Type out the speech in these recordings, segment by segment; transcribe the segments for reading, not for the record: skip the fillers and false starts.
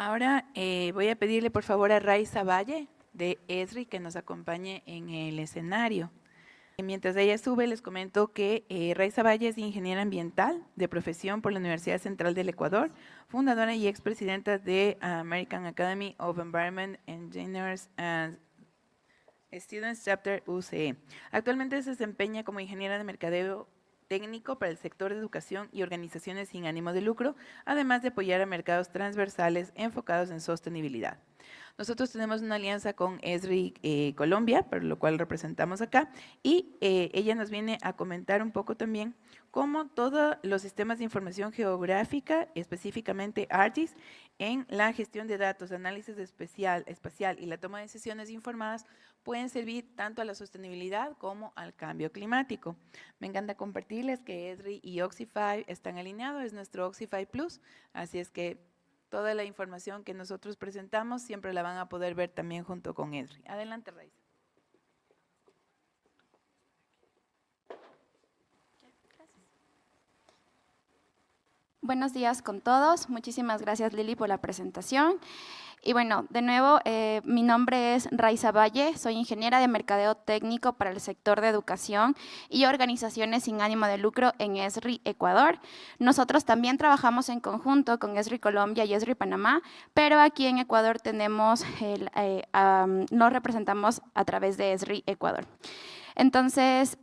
Ahora voy a pedirle por favor a Raiza Valle de ESRI que nos acompañe en el escenario. Mientras ella sube, les comento que Raiza Valle es ingeniera ambiental de profesión por la Universidad Central del Ecuador, fundadora y expresidenta de American Academy of Environment Engineers and Students Chapter UCE. Actualmente se desempeña como ingeniera de mercadeo técnico para el sector de educación y organizaciones sin ánimo de lucro, además de apoyar a mercados transversales enfocados en sostenibilidad. Nosotros tenemos una alianza con ESRI Colombia, por lo cual representamos acá, y ella nos viene a comentar un poco también cómo todos los sistemas de información geográfica, específicamente ARGIS, en la gestión de datos, análisis espacial y la toma de decisiones informadas pueden servir tanto a la sostenibilidad como al cambio climático. Me encanta compartirles que ESRI y Oxify están alineados, es nuestro Oxify Plus, así es que toda la información que nosotros presentamos siempre la van a poder ver también junto con ESRI. Adelante, Raiza. Buenos días con todos. Muchísimas gracias, Lili, por la presentación. Y bueno, de nuevo, mi nombre es Raiza Valle, soy ingeniera de mercadeo técnico para el sector de educación y organizaciones sin ánimo de lucro en ESRI Ecuador. Nosotros también trabajamos en conjunto con ESRI Colombia y ESRI Panamá, pero aquí en Ecuador tenemos nos representamos a través de ESRI Ecuador. Entonces,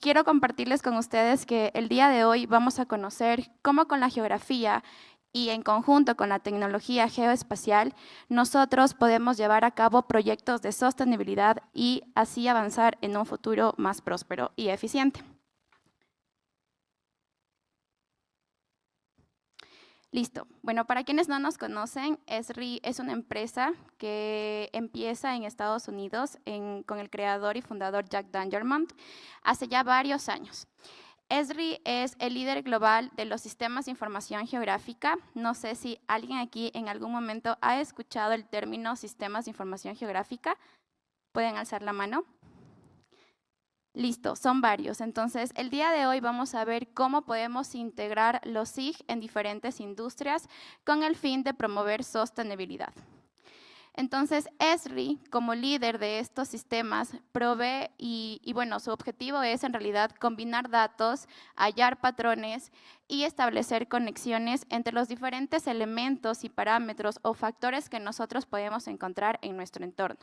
quiero compartirles con ustedes que el día de hoy vamos a conocer cómo con la geografía y en conjunto con la tecnología geoespacial, nosotros podemos llevar a cabo proyectos de sostenibilidad y así avanzar en un futuro más próspero y eficiente. Listo. Bueno, para quienes no nos conocen, ESRI es una empresa que empieza en Estados Unidos con el creador y fundador Jack Dangermond hace ya varios años. ESRI es el líder global de los sistemas de información geográfica. No sé si alguien aquí en algún momento ha escuchado el término sistemas de información geográfica. ¿Pueden alzar la mano? Listo, son varios. Entonces, el día de hoy vamos a ver cómo podemos integrar los SIG en diferentes industrias con el fin de promover sostenibilidad. Entonces, ESRI, como líder de estos sistemas, provee y bueno, su objetivo es en realidad combinar datos, hallar patrones y establecer conexiones entre los diferentes elementos y parámetros o factores que nosotros podemos encontrar en nuestro entorno.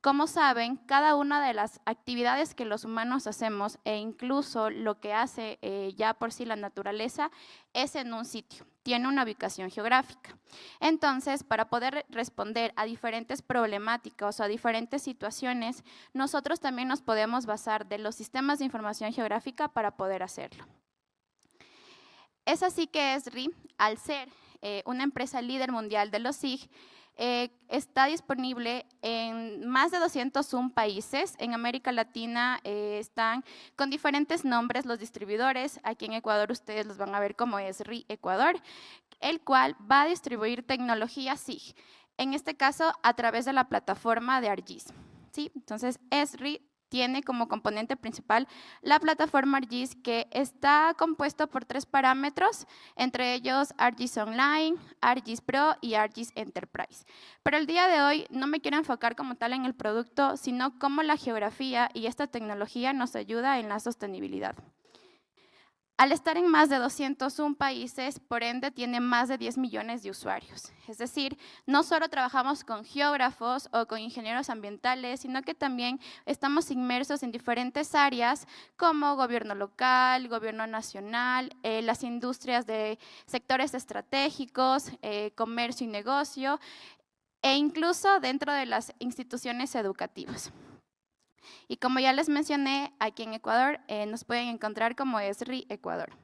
Como saben, cada una de las actividades que los humanos hacemos e incluso lo que hace ya por sí la naturaleza es en un sitio, tiene una ubicación geográfica. Entonces, para poder responder a diferentes problemáticas o a diferentes situaciones, nosotros también nos podemos basar de los sistemas de información geográfica para poder hacerlo. Es así que ESRI, al ser una empresa líder mundial de los SIG, está disponible en más de 201 países. En América Latina están con diferentes nombres los distribuidores. Aquí en Ecuador ustedes los van a ver como ESRI Ecuador, el cual va a distribuir tecnología SIG, en este caso a través de la plataforma de ARGIS. ¿Sí? Entonces, ESRI tiene como componente principal la plataforma ARGIS, que está compuesto por 3 parámetros, entre ellos ARGIS Online, ARGIS Pro y ARGIS Enterprise. Pero el día de hoy no me quiero enfocar como tal en el producto, sino cómo la geografía y esta tecnología nos ayuda en la sostenibilidad. Al estar en más de 201 países, por ende, tiene más de 10 millones de usuarios. Es decir, no solo trabajamos con geógrafos o con ingenieros ambientales, sino que también estamos inmersos en diferentes áreas como gobierno local, gobierno nacional, las industrias de sectores estratégicos, comercio y negocio, e incluso dentro de las instituciones educativas. Y como ya les mencioné, aquí en Ecuador nos pueden encontrar como ESRI Ecuador.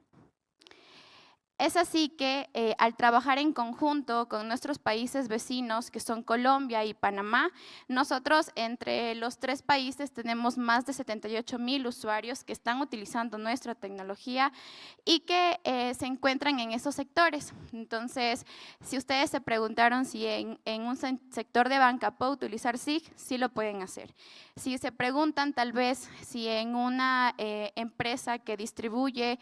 Es así que al trabajar en conjunto con nuestros países vecinos, que son Colombia y Panamá, nosotros entre los 3 países tenemos más de 78,000 usuarios que están utilizando nuestra tecnología y que se encuentran en esos sectores. Entonces, si ustedes se preguntaron si en un sector de banca puedo utilizar SIG, sí lo pueden hacer. Si se preguntan tal vez si en una empresa que distribuye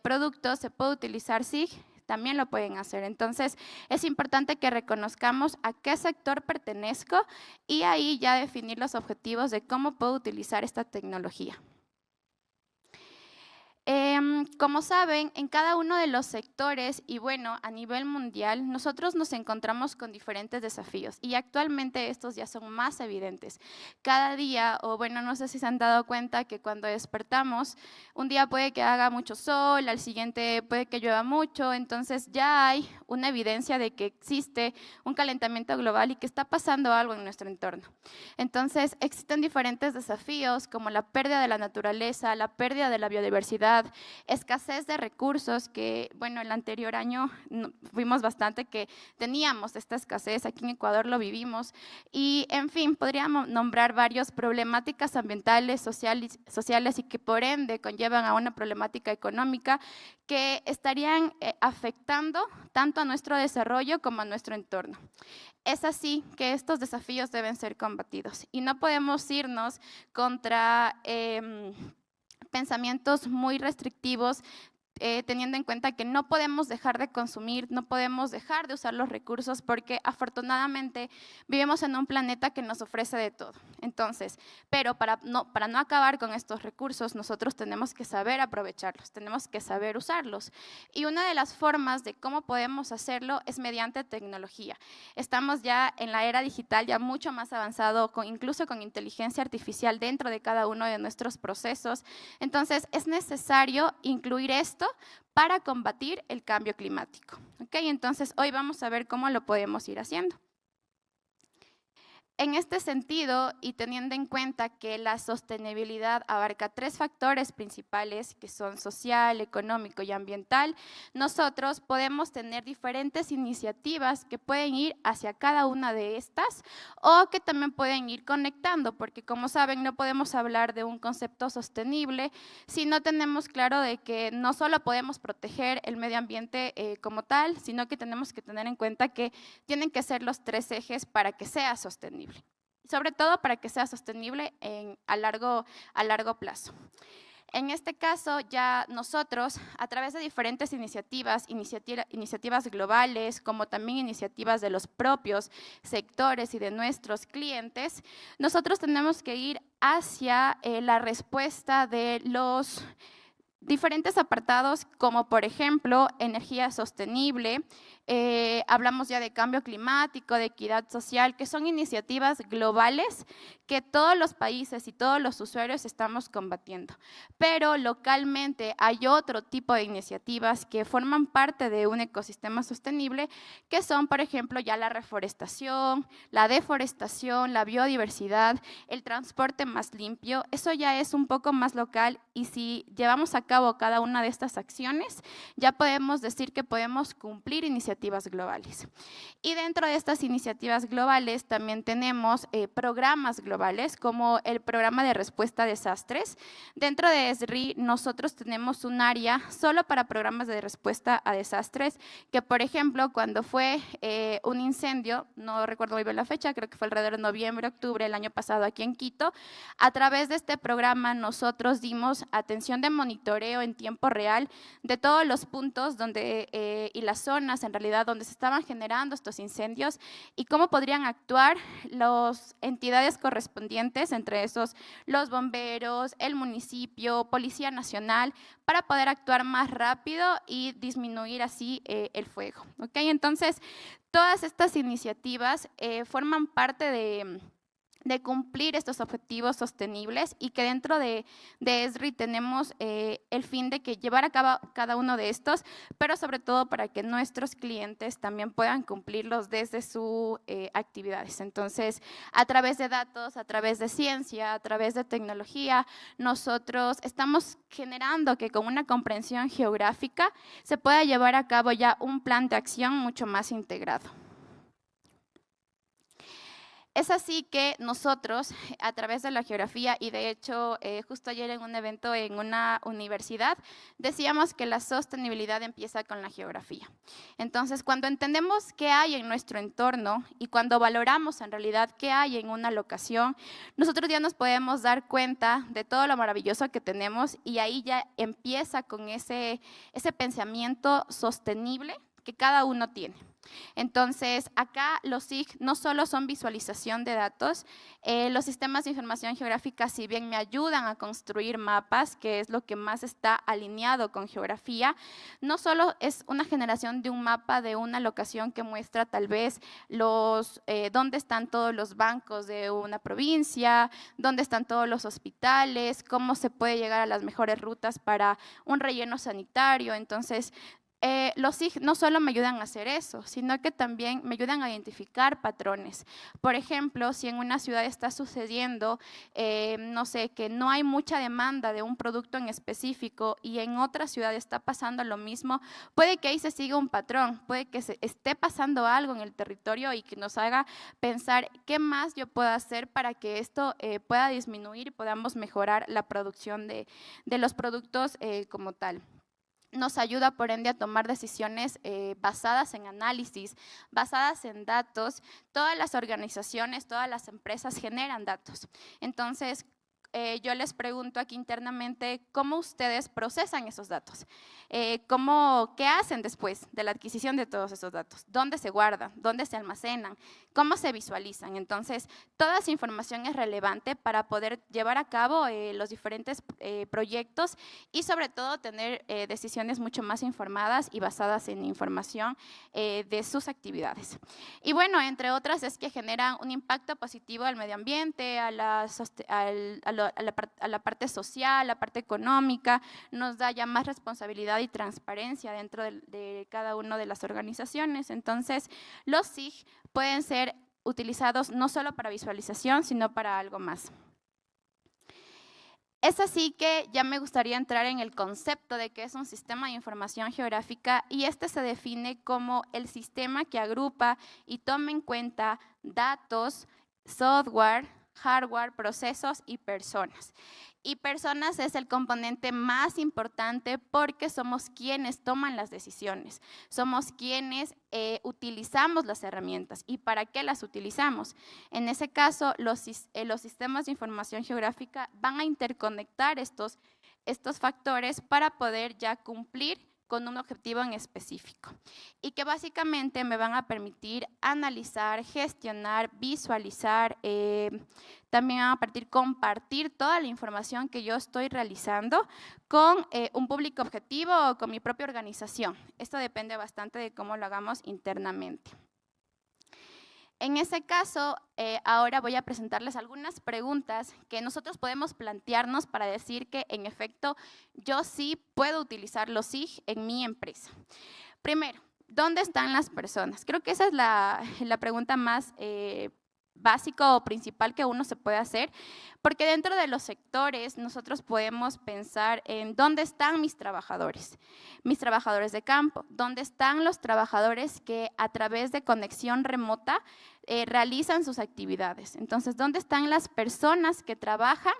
productos se puede utilizar SIG, también lo pueden hacer. Entonces, es importante que reconozcamos a qué sector pertenezco y ahí ya definir los objetivos de cómo puedo utilizar esta tecnología. Como saben, en cada uno de los sectores y bueno, a nivel mundial, nosotros nos encontramos con diferentes desafíos y actualmente estos ya son más evidentes. Cada día, o bueno, no sé si se han dado cuenta que cuando despertamos, un día puede que haga mucho sol, al siguiente puede que llueva mucho, entonces ya hay una evidencia de que existe un calentamiento global y que está pasando algo en nuestro entorno. Entonces, existen diferentes desafíos como la pérdida de la naturaleza, la pérdida de la biodiversidad, escasez de recursos, que bueno, el anterior año vimos bastante que teníamos esta escasez, aquí en Ecuador lo vivimos, y en fin, podríamos nombrar varias problemáticas ambientales, sociales y que por ende conllevan a una problemática económica que estarían afectando tanto a nuestro desarrollo como a nuestro entorno. Es así que estos desafíos deben ser combatidos y no podemos irnos contra pensamientos muy restrictivos, teniendo en cuenta que no podemos dejar de consumir, no podemos dejar de usar los recursos porque afortunadamente vivimos en un planeta que nos ofrece de todo. Entonces, pero para no acabar con estos recursos, nosotros tenemos que saber aprovecharlos, tenemos que saber usarlos. Y una de las formas de cómo podemos hacerlo es mediante tecnología. Estamos ya en la era digital, ya mucho más avanzado, incluso con inteligencia artificial dentro de cada uno de nuestros procesos. Entonces, es necesario incluir esto para combatir el cambio climático. ¿Okay? Entonces, hoy vamos a ver cómo lo podemos ir haciendo. En este sentido, y teniendo en cuenta que la sostenibilidad abarca 3 factores principales, que son social, económico y ambiental, nosotros podemos tener diferentes iniciativas que pueden ir hacia cada una de estas o que también pueden ir conectando, porque como saben, no podemos hablar de un concepto sostenible si no tenemos claro de que no solo podemos proteger el medio ambiente como tal, sino que tenemos que tener en cuenta que tienen que ser los 3 ejes para que sea sostenible. Sobre todo para que sea sostenible a largo plazo. En este caso, ya nosotros, a través de diferentes iniciativas globales, como también iniciativas de los propios sectores y de nuestros clientes, nosotros tenemos que ir hacia la respuesta de los diferentes apartados, como por ejemplo, energía sostenible, hablamos ya de cambio climático, de equidad social, que son iniciativas globales que todos los países y todos los usuarios estamos combatiendo. Pero localmente hay otro tipo de iniciativas que forman parte de un ecosistema sostenible, que son, por ejemplo, ya la reforestación, la deforestación, la biodiversidad, el transporte más limpio. Eso ya es un poco más local y si llevamos a cabo cada una de estas acciones, ya podemos decir que podemos cumplir iniciativas globales. Y dentro de estas iniciativas globales también tenemos programas globales como el programa de respuesta a desastres. Dentro de ESRI nosotros tenemos un área solo para programas de respuesta a desastres que, por ejemplo, cuando fue un incendio, no recuerdo muy bien la fecha, creo que fue alrededor de noviembre, octubre del año pasado aquí en Quito, a través de este programa nosotros dimos atención de monitoreo en tiempo real de todos los puntos donde, y las zonas en realidad donde se estaban generando estos incendios y cómo podrían actuar las entidades correspondientes, entre esos los bomberos, el municipio, Policía Nacional, para poder actuar más rápido y disminuir así el fuego. ¿Okay? Entonces, todas estas iniciativas forman parte de cumplir estos objetivos sostenibles y que dentro de ESRI tenemos el fin de que llevar a cabo cada uno de estos, pero sobre todo para que nuestros clientes también puedan cumplirlos desde sus actividades. Entonces, a través de datos, a través de ciencia, a través de tecnología, nosotros estamos generando que con una comprensión geográfica se pueda llevar a cabo ya un plan de acción mucho más integrado. Es así que nosotros, a través de la geografía, y de hecho, justo ayer en un evento en una universidad, decíamos que la sostenibilidad empieza con la geografía. Entonces, cuando entendemos qué hay en nuestro entorno y cuando valoramos en realidad qué hay en una locación, nosotros ya nos podemos dar cuenta de todo lo maravilloso que tenemos y ahí ya empieza con ese pensamiento sostenible que cada uno tiene. Entonces, acá los SIG no solo son visualización de datos, los sistemas de información geográfica, si bien me ayudan a construir mapas, que es lo que más está alineado con geografía, no solo es una generación de un mapa de una locación que muestra tal vez dónde están todos los bancos de una provincia, dónde están todos los hospitales, cómo se puede llegar a las mejores rutas para un relleno sanitario. Entonces, los SIG no solo me ayudan a hacer eso, sino que también me ayudan a identificar patrones. Por ejemplo, si en una ciudad está sucediendo, no sé, que no hay mucha demanda de un producto en específico y en otra ciudad está pasando lo mismo, puede que ahí se siga un patrón, puede que se esté pasando algo en el territorio y que nos haga pensar qué más yo puedo hacer para que esto pueda disminuir y podamos mejorar la producción de los productos como tal. Nos ayuda, por ende, a tomar decisiones basadas en análisis, basadas en datos. Todas las organizaciones, todas las empresas generan datos. Entonces, yo les pregunto aquí internamente cómo ustedes procesan esos datos, qué hacen después de la adquisición de todos esos datos, dónde se guardan, dónde se almacenan, cómo se visualizan. Entonces, toda esa información es relevante para poder llevar a cabo los diferentes proyectos y sobre todo tener decisiones mucho más informadas y basadas en información de sus actividades. Y bueno, entre otras es que generan un impacto positivo al medio ambiente, a la parte social, a la parte económica, nos da ya más responsabilidad y transparencia dentro de cada una de las organizaciones. Entonces, los SIG pueden ser utilizados no solo para visualización, sino para algo más. Es así que ya me gustaría entrar en el concepto de qué es un sistema de información geográfica y este se define como el sistema que agrupa y toma en cuenta datos, software, hardware, procesos y personas. Y personas es el componente más importante porque somos quienes toman las decisiones, somos quienes utilizamos las herramientas. ¿Y para qué las utilizamos? En ese caso, los sistemas de información geográfica van a interconectar estos factores para poder ya cumplir con un objetivo en específico y que básicamente me van a permitir analizar, gestionar, visualizar, también van a permitir compartir toda la información que yo estoy realizando con un público objetivo o con mi propia organización. Esto depende bastante de cómo lo hagamos internamente. En ese caso, ahora voy a presentarles algunas preguntas que nosotros podemos plantearnos para decir que, en efecto, yo sí puedo utilizar los SIG en mi empresa. Primero, ¿dónde están las personas? Creo que esa es la pregunta más básica o principal que uno se puede hacer, porque dentro de los sectores nosotros podemos pensar en dónde están mis trabajadores de campo, dónde están los trabajadores que a través de conexión remota realizan sus actividades. Entonces, ¿dónde están las personas que trabajan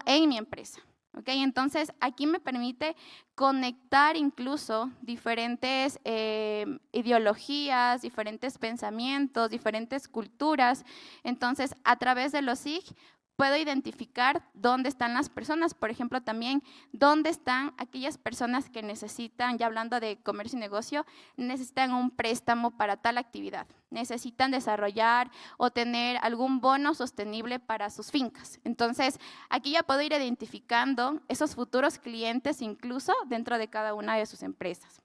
en mi empresa? ¿Okay? Entonces, aquí me permite conectar incluso diferentes ideologías, diferentes pensamientos, diferentes culturas. Entonces, a través de los SIG, puedo identificar dónde están las personas, por ejemplo, también dónde están aquellas personas que necesitan, ya hablando de comercio y negocio, necesitan un préstamo para tal actividad, necesitan desarrollar o tener algún bono sostenible para sus fincas. Entonces, aquí ya puedo ir identificando esos futuros clientes incluso dentro de cada una de sus empresas.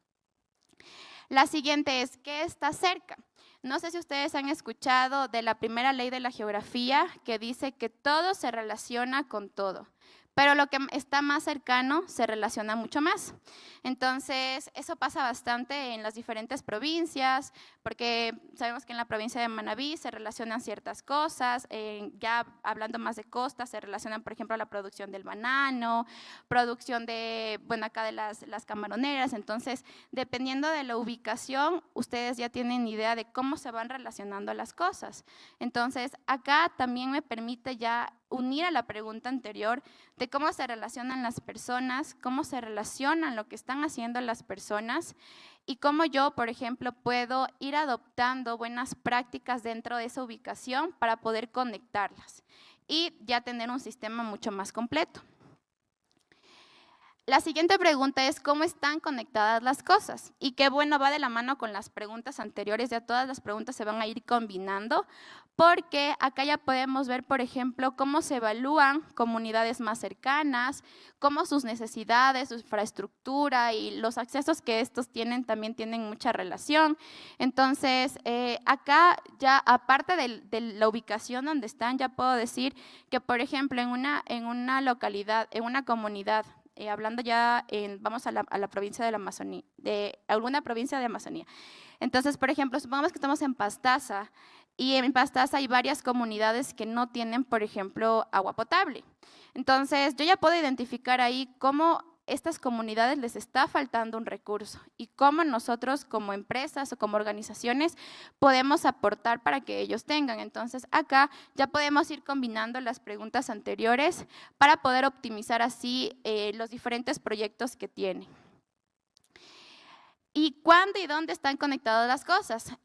La siguiente es, ¿qué está cerca? No sé si ustedes han escuchado de la primera ley de la geografía que dice que todo se relaciona con todo. pero lo que está más cercano se relaciona mucho más. Entonces, eso pasa bastante en las diferentes provincias, porque sabemos que en la provincia de Manabí se relacionan ciertas cosas, ya hablando más de costa, se relacionan, por ejemplo, la producción del banano, producción de, bueno, acá de las camaroneras. Entonces, dependiendo de la ubicación, ustedes ya tienen idea de cómo se van relacionando las cosas. Entonces, acá también me permite ya unir a la pregunta anterior de cómo se relacionan las personas, cómo se relacionan lo que están haciendo las personas y cómo yo, por ejemplo, puedo ir adoptando buenas prácticas dentro de esa ubicación para poder conectarlas y ya tener un sistema mucho más completo. La siguiente pregunta es cómo están conectadas las cosas y qué bueno va de la mano con las preguntas anteriores, ya todas las preguntas se van a ir combinando porque acá ya podemos ver, por ejemplo, cómo se evalúan comunidades más cercanas, cómo sus necesidades, su infraestructura y los accesos que estos tienen también tienen mucha relación. Entonces, acá ya aparte de la ubicación donde están, ya puedo decir que, por ejemplo, en una localidad, en una comunidad, hablando ya, vamos a la provincia de la Amazonía, de alguna provincia de Amazonía. Entonces, por ejemplo, supongamos que estamos en Pastaza y en Pastaza hay varias comunidades que no tienen, por ejemplo, agua potable. Entonces, yo ya puedo identificar ahí cómo estas comunidades les está faltando un recurso y cómo nosotros como empresas o como organizaciones podemos aportar para que ellos tengan. Entonces, acá ya podemos ir combinando las preguntas anteriores para poder optimizar así los diferentes proyectos que tienen. ¿Y cuándo y dónde están conectadas las cosas?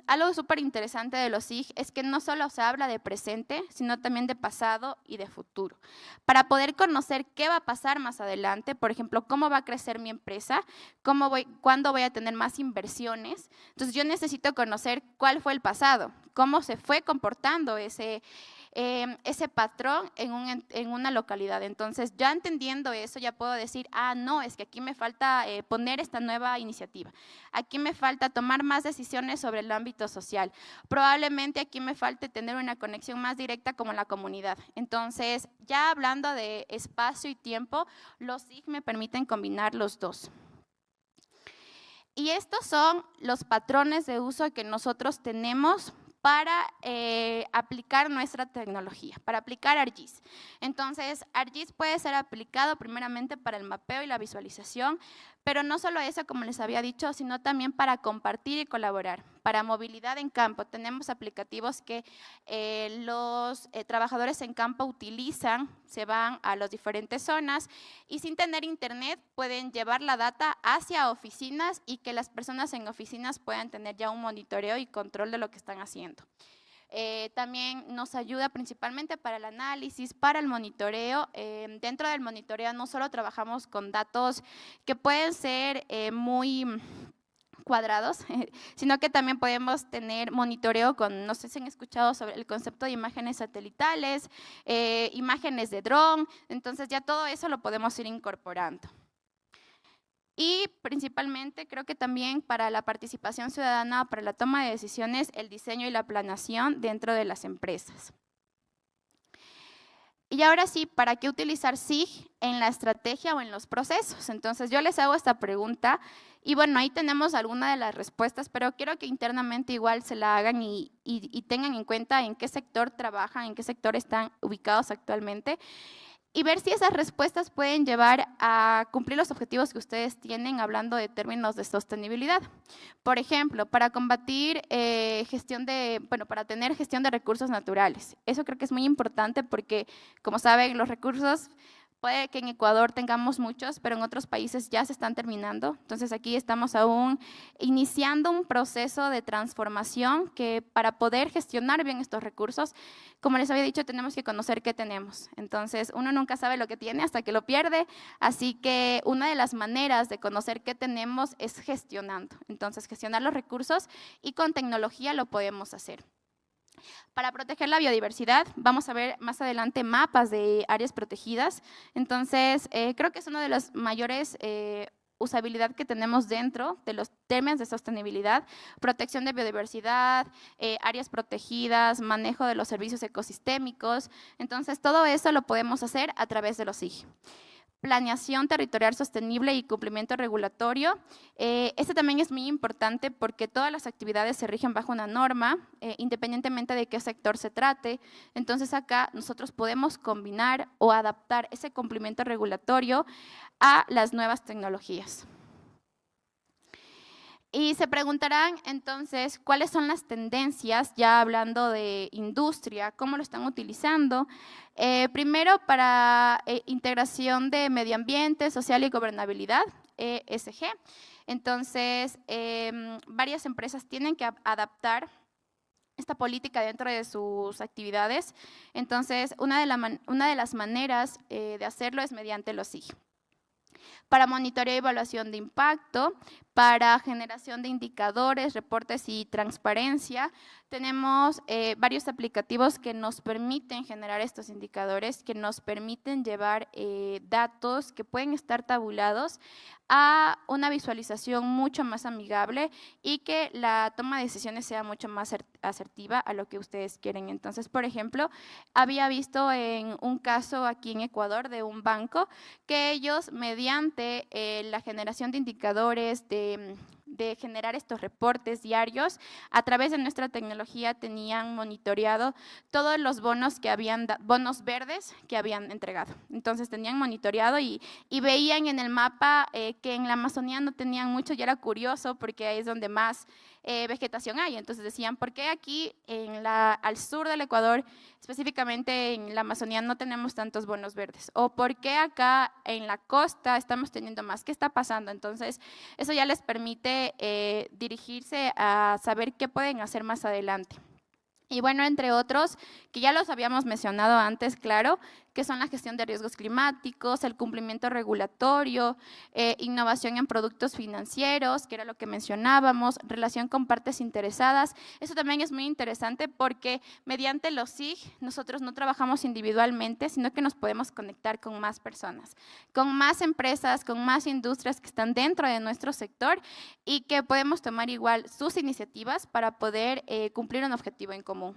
Algo súper interesante de los SIG es que no solo se habla de presente, sino también de pasado y de futuro. Para poder conocer qué va a pasar más adelante, por ejemplo, cómo va a crecer mi empresa, cuándo voy a tener más inversiones. Entonces, yo necesito conocer cuál fue el pasado, cómo se fue comportando ese patrón en una localidad. Entonces, ya entendiendo eso, ya puedo decir, no, es que aquí me falta poner esta nueva iniciativa. Aquí me falta tomar más decisiones sobre el ámbito social. Probablemente aquí me falte tener una conexión más directa con la comunidad. Entonces, ya hablando de espacio y tiempo, los SIG me permiten combinar los dos. Y estos son los patrones de uso que nosotros tenemos para aplicar nuestra tecnología, para aplicar ArcGIS. Entonces, ArcGIS puede ser aplicado primeramente para el mapeo y la visualización, pero no solo eso, como les había dicho, sino también para compartir y colaborar. Para movilidad en campo, tenemos aplicativos que los trabajadores en campo utilizan, se van a las diferentes zonas y sin tener internet pueden llevar la data hacia oficinas y que las personas en oficinas puedan tener ya un monitoreo y control de lo que están haciendo. También nos ayuda principalmente para el análisis, para el monitoreo. Dentro del monitoreo no solo trabajamos con datos que pueden ser muy cuadrados, sino que también podemos tener monitoreo con, no sé si han escuchado sobre el concepto de imágenes satelitales, imágenes de dron, entonces ya todo eso lo podemos ir incorporando. Y principalmente creo que también para la participación ciudadana, para la toma de decisiones, el diseño y la planeación dentro de las empresas. Y ahora sí, ¿para qué utilizar SIG en la estrategia o en los procesos? Entonces yo les hago esta pregunta y bueno, ahí tenemos algunas de las respuestas, pero quiero que internamente igual se la hagan y tengan en cuenta en qué sector trabajan, en qué sector están ubicados actualmente y ver si esas respuestas pueden llevar a cumplir los objetivos que ustedes tienen hablando de términos de sostenibilidad. Por ejemplo, para combatir para tener gestión de recursos naturales. Eso creo que es muy importante porque, como saben, los recursos puede que en Ecuador tengamos muchos, pero en otros países ya se están terminando. Entonces aquí estamos aún iniciando un proceso de transformación que para poder gestionar bien estos recursos, como les había dicho, tenemos que conocer qué tenemos. Entonces uno nunca sabe lo que tiene hasta que lo pierde, así que una de las maneras de conocer qué tenemos es gestionando. Entonces gestionar los recursos y con tecnología lo podemos hacer. Para proteger la biodiversidad, vamos a ver más adelante mapas de áreas protegidas. Entonces, creo que es uno de los mayores usabilidad que tenemos dentro de los temas de sostenibilidad, protección de biodiversidad, áreas protegidas, manejo de los servicios ecosistémicos. Entonces, todo eso lo podemos hacer a través de los SIG. Planeación territorial sostenible y cumplimiento regulatorio. Este también es muy importante porque todas las actividades se rigen bajo una norma, independientemente de qué sector se trate. Entonces acá nosotros podemos combinar o adaptar ese cumplimiento regulatorio a las nuevas tecnologías. Y se preguntarán entonces cuáles son las tendencias, ya hablando de industria, cómo lo están utilizando. Primero, para integración de medio ambiente, social y gobernabilidad, ESG. Entonces, varias empresas tienen que adaptar esta política dentro de sus actividades. Entonces, una de las maneras de hacerlo es mediante los SIG. Para monitoreo y evaluación de impacto, para generación de indicadores, reportes y transparencia, tenemos varios aplicativos que nos permiten generar estos indicadores, que nos permiten llevar datos que pueden estar tabulados a una visualización mucho más amigable y que la toma de decisiones sea mucho más asertiva a lo que ustedes quieren. Entonces, por ejemplo, había visto en un caso aquí en Ecuador de un banco que ellos, mediante la generación de indicadores, de generar estos reportes diarios, a través de nuestra tecnología tenían monitoreado todos los bonos que habían, bonos verdes que habían entregado. Entonces tenían monitoreado y veían en el mapa que en la Amazonía no tenían mucho, y era curioso porque ahí es donde más vegetación hay. Entonces decían, ¿por qué aquí al sur del Ecuador, específicamente en la Amazonía, no tenemos tantos bonos verdes? ¿O por qué acá en la costa estamos teniendo más? ¿Qué está pasando? Entonces, eso ya les permite dirigirse a saber qué pueden hacer más adelante. Y bueno, entre otros, que ya los habíamos mencionado antes, claro, que son la gestión de riesgos climáticos, el cumplimiento regulatorio, innovación en productos financieros, que era lo que mencionábamos, relación con partes interesadas. Eso también es muy interesante porque mediante los SIG nosotros no trabajamos individualmente, sino que nos podemos conectar con más personas, con más empresas, con más industrias que están dentro de nuestro sector y que podemos tomar igual sus iniciativas para poder cumplir un objetivo en común.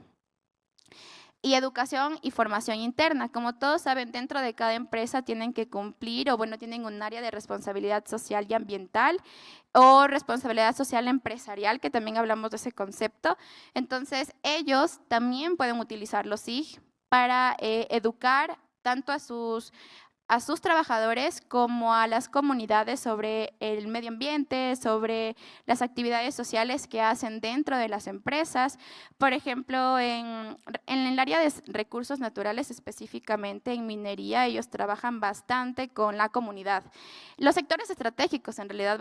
Y educación y formación interna. Como todos saben, dentro de cada empresa tienen que cumplir, o bueno, tienen un área de responsabilidad social y ambiental, o responsabilidad social empresarial, que también hablamos de ese concepto. Entonces, ellos también pueden utilizar los SIG para educar tanto a sus trabajadores como a las comunidades sobre el medio ambiente, sobre las actividades sociales que hacen dentro de las empresas. Por ejemplo, en el área de recursos naturales, específicamente en minería, ellos trabajan bastante con la comunidad. Los sectores estratégicos, en realidad,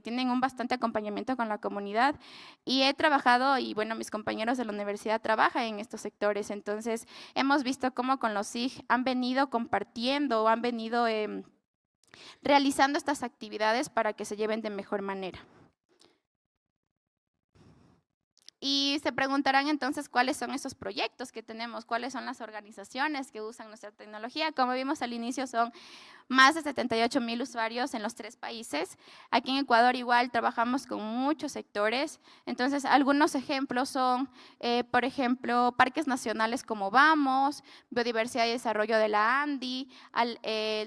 tienen un bastante acompañamiento con la comunidad, y he trabajado, y bueno, mis compañeros de la universidad trabajan en estos sectores. Entonces, hemos visto cómo con los SIG han venido compartiendo o han venido realizando estas actividades para que se lleven de mejor manera. Y se preguntarán entonces cuáles son esos proyectos que tenemos, cuáles son las organizaciones que usan nuestra tecnología. Como vimos al inicio, son más de 78,000 usuarios en los 3 países. Aquí en Ecuador igual trabajamos con muchos sectores. Entonces, algunos ejemplos son, por ejemplo, parques nacionales como Vamos, Biodiversidad y Desarrollo de la ANDI,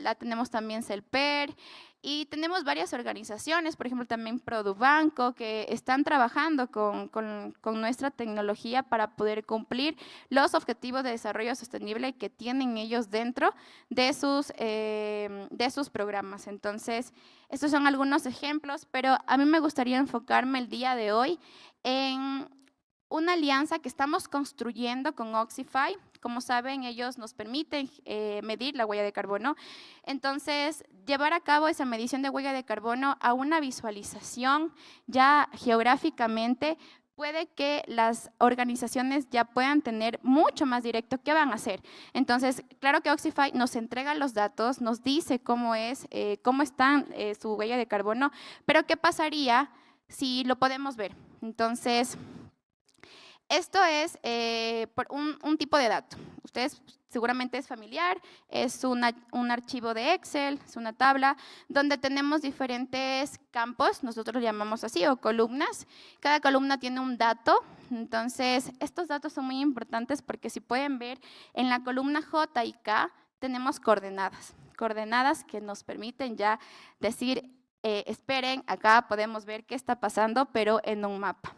la tenemos también CELPER. Y tenemos varias organizaciones, por ejemplo, también Produbanco, que están trabajando con nuestra tecnología para poder cumplir los objetivos de desarrollo sostenible que tienen ellos dentro de sus programas. Entonces, estos son algunos ejemplos, pero a mí me gustaría enfocarme el día de hoy en una alianza que estamos construyendo con Oxify. Como saben, ellos nos permiten medir la huella de carbono. Entonces, llevar a cabo esa medición de huella de carbono a una visualización ya geográficamente, puede que las organizaciones ya puedan tener mucho más directo qué van a hacer. Entonces, claro que Oxify nos entrega los datos, nos dice cómo están su huella de carbono, pero ¿qué pasaría si lo podemos ver? Entonces, esto es por un tipo de dato. Ustedes seguramente es familiar, es un archivo de Excel, es una tabla donde tenemos diferentes campos, nosotros lo llamamos así, o columnas. Cada columna tiene un dato, entonces estos datos son muy importantes porque si pueden ver, en la columna J y K tenemos coordenadas que nos permiten ya decir, esperen, acá podemos ver qué está pasando, pero en un mapa.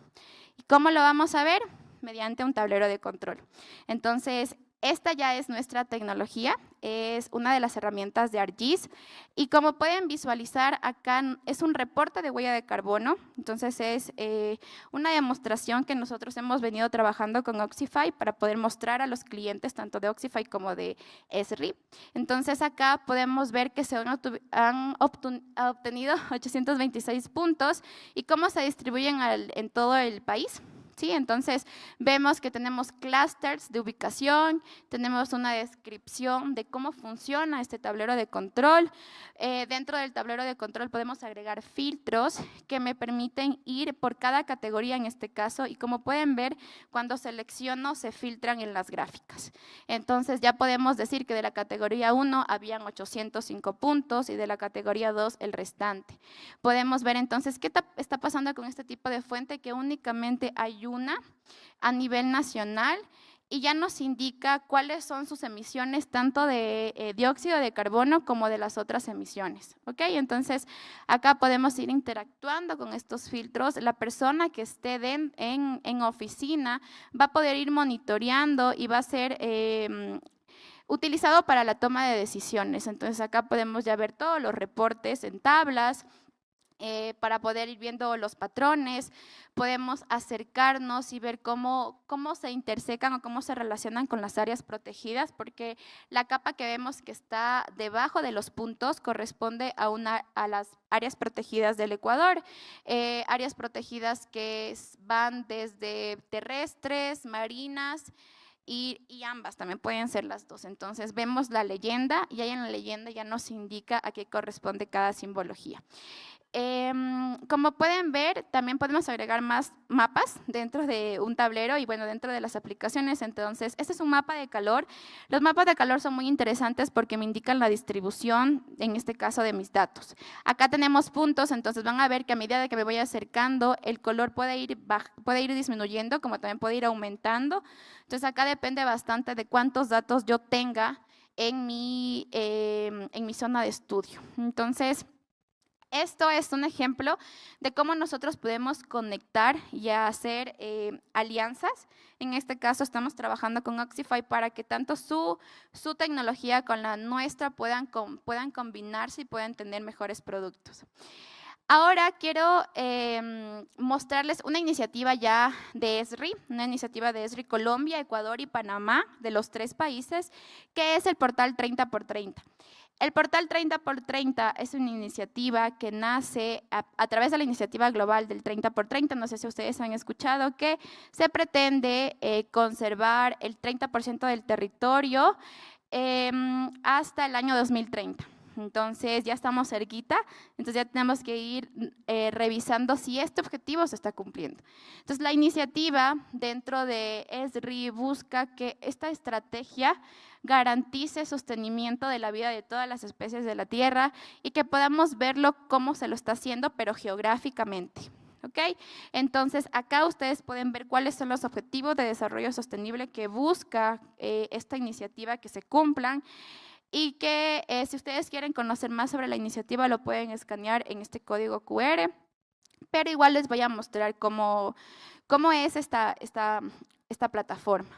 ¿Y cómo lo vamos a ver? Mediante un tablero de control. Entonces, esta ya es nuestra tecnología, es una de las herramientas de ArcGIS y como pueden visualizar acá es un reporte de huella de carbono, entonces es una demostración que nosotros hemos venido trabajando con Oxify para poder mostrar a los clientes tanto de Oxify como de Esri. Entonces acá podemos ver que se han obtenido 826 puntos y cómo se distribuyen en todo el país. ¿Sí? Entonces, vemos que tenemos clusters de ubicación, tenemos una descripción de cómo funciona este tablero de control. Dentro del tablero de control podemos agregar filtros que me permiten ir por cada categoría en este caso y como pueden ver, cuando selecciono se filtran en las gráficas. Entonces, ya podemos decir que de la categoría 1 habían 805 puntos y de la categoría 2 el restante. Podemos ver entonces qué está pasando con este tipo de fuente que únicamente hay una a nivel nacional y ya nos indica cuáles son sus emisiones tanto de dióxido de carbono como de las otras emisiones. ¿Ok? Entonces, acá podemos ir interactuando con estos filtros. La persona que esté en oficina va a poder ir monitoreando y va a ser utilizado para la toma de decisiones. Entonces, acá podemos ya ver todos los reportes en tablas, para poder ir viendo los patrones, podemos acercarnos y ver cómo se intersecan o cómo se relacionan con las áreas protegidas, porque la capa que vemos que está debajo de los puntos corresponde a las áreas protegidas del Ecuador, áreas protegidas que van desde terrestres, marinas, y ambas también pueden ser las dos. Entonces vemos la leyenda y ahí en la leyenda ya nos indica a qué corresponde cada simbología. Como pueden ver, también podemos agregar más mapas dentro de un tablero y bueno, dentro de las aplicaciones. Entonces, este es un mapa de calor. Los mapas de calor son muy interesantes porque me indican la distribución, en este caso, de mis datos. Acá tenemos puntos, entonces van a ver que a medida de que me voy acercando, el color puede ir disminuyendo, como también puede ir aumentando. Entonces, acá depende bastante de cuántos datos yo tenga en mi zona de estudio. Entonces, esto es un ejemplo de cómo nosotros podemos conectar y hacer alianzas. En este caso estamos trabajando con Oxify para que tanto su tecnología con la nuestra puedan combinarse y puedan tener mejores productos. Ahora quiero mostrarles una iniciativa ya de Esri, una iniciativa de Esri Colombia, Ecuador y Panamá, de los 3 países, que es el portal 30x30. El portal 30x30 es una iniciativa que nace a través de la iniciativa global del 30x30. No sé si ustedes han escuchado que se pretende conservar el 30% del territorio hasta el año 2030. Entonces ya estamos cerquita, entonces ya tenemos que ir revisando si este objetivo se está cumpliendo. Entonces la iniciativa dentro de Esri busca que esta estrategia garantice sostenimiento de la vida de todas las especies de la Tierra y que podamos verlo cómo se lo está haciendo, pero geográficamente. ¿Ok? Entonces, acá ustedes pueden ver cuáles son los objetivos de desarrollo sostenible que busca esta iniciativa que se cumplan y que si ustedes quieren conocer más sobre la iniciativa lo pueden escanear en este código QR, pero igual les voy a mostrar cómo es esta plataforma.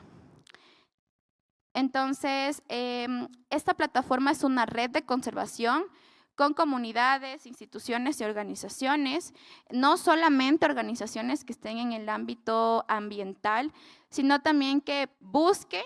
Entonces, esta plataforma es una red de conservación con comunidades, instituciones y organizaciones, no solamente organizaciones que estén en el ámbito ambiental, sino también que busquen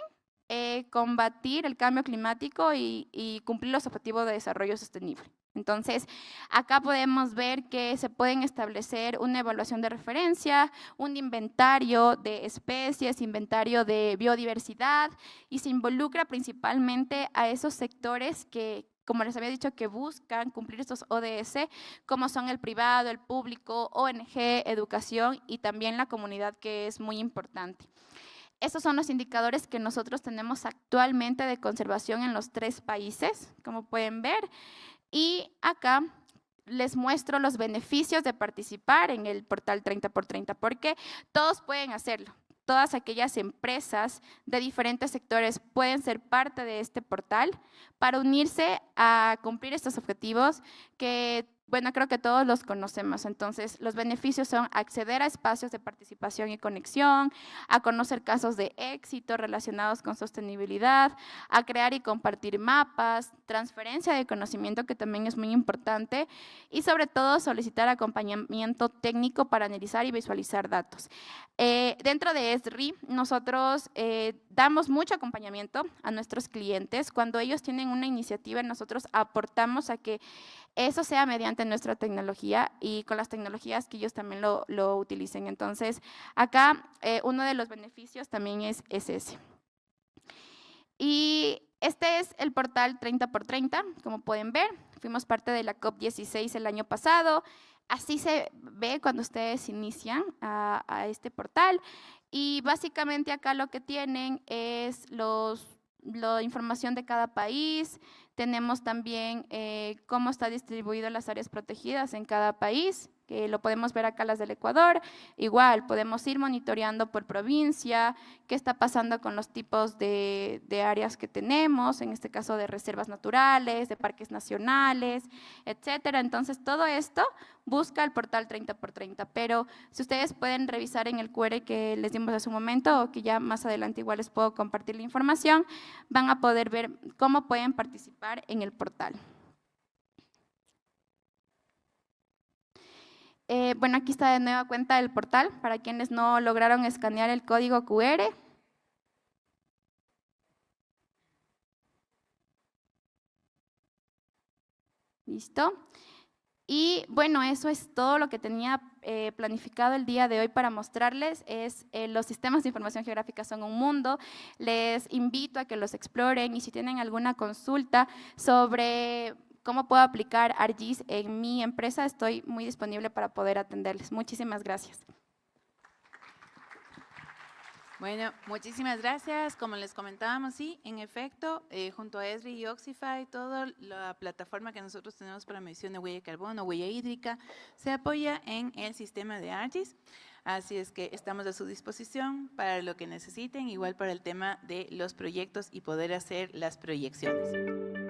combatir el cambio climático y cumplir los objetivos de desarrollo sostenible. Entonces, acá podemos ver que se pueden establecer una evaluación de referencia, un inventario de especies, inventario de biodiversidad y se involucra principalmente a esos sectores que, como les había dicho, que buscan cumplir estos ODS, como son el privado, el público, ONG, educación y también la comunidad, que es muy importante. Esos son los indicadores que nosotros tenemos actualmente de conservación en los 3 países, como pueden ver. Y acá les muestro los beneficios de participar en el portal 30x30, porque todos pueden hacerlo. Todas aquellas empresas de diferentes sectores pueden ser parte de este portal para unirse a cumplir estos objetivos que, bueno, creo que todos los conocemos. Entonces, los beneficios son acceder a espacios de participación y conexión, a conocer casos de éxito relacionados con sostenibilidad, a crear y compartir mapas, transferencia de conocimiento, que también es muy importante, y sobre todo solicitar acompañamiento técnico para analizar y visualizar datos. Dentro de ESRI, nosotros damos mucho acompañamiento a nuestros clientes. Cuando ellos tienen una iniciativa, nosotros aportamos a que eso sea mediante nuestra tecnología y con las tecnologías que ellos también lo utilicen. Entonces, acá uno de los beneficios también es ese. Y este es el portal 30x30, como pueden ver. Fuimos parte de la COP16 el año pasado. Así se ve cuando ustedes inician a este portal. Y básicamente acá lo que tienen es la información de cada país. Tenemos también cómo está distribuido las áreas protegidas en cada país, que lo podemos ver acá las del Ecuador. Igual, podemos ir monitoreando por provincia, qué está pasando con los tipos de áreas que tenemos, en este caso de reservas naturales, de parques nacionales, etcétera. Entonces, todo esto busca el portal 30x30, pero si ustedes pueden revisar en el QR que les dimos hace un momento, o que ya más adelante igual les puedo compartir la información, van a poder ver cómo pueden participar en el portal. Bueno, aquí está de nueva cuenta el portal, para quienes no lograron escanear el código QR. ¿Listo? Y bueno, eso es todo lo que tenía planificado el día de hoy para mostrarles. Los sistemas de información geográfica son un mundo. Les invito a que los exploren y si tienen alguna consulta sobre cómo puedo aplicar ArcGIS en mi empresa, estoy muy disponible para poder atenderles. Muchísimas gracias. Bueno, muchísimas gracias. Como les comentábamos, sí, en efecto, junto a Esri y Oxify, toda la plataforma que nosotros tenemos para medición de huella de carbono, huella hídrica, se apoya en el sistema de ArcGIS. Así es que estamos a su disposición para lo que necesiten, igual para el tema de los proyectos y poder hacer las proyecciones.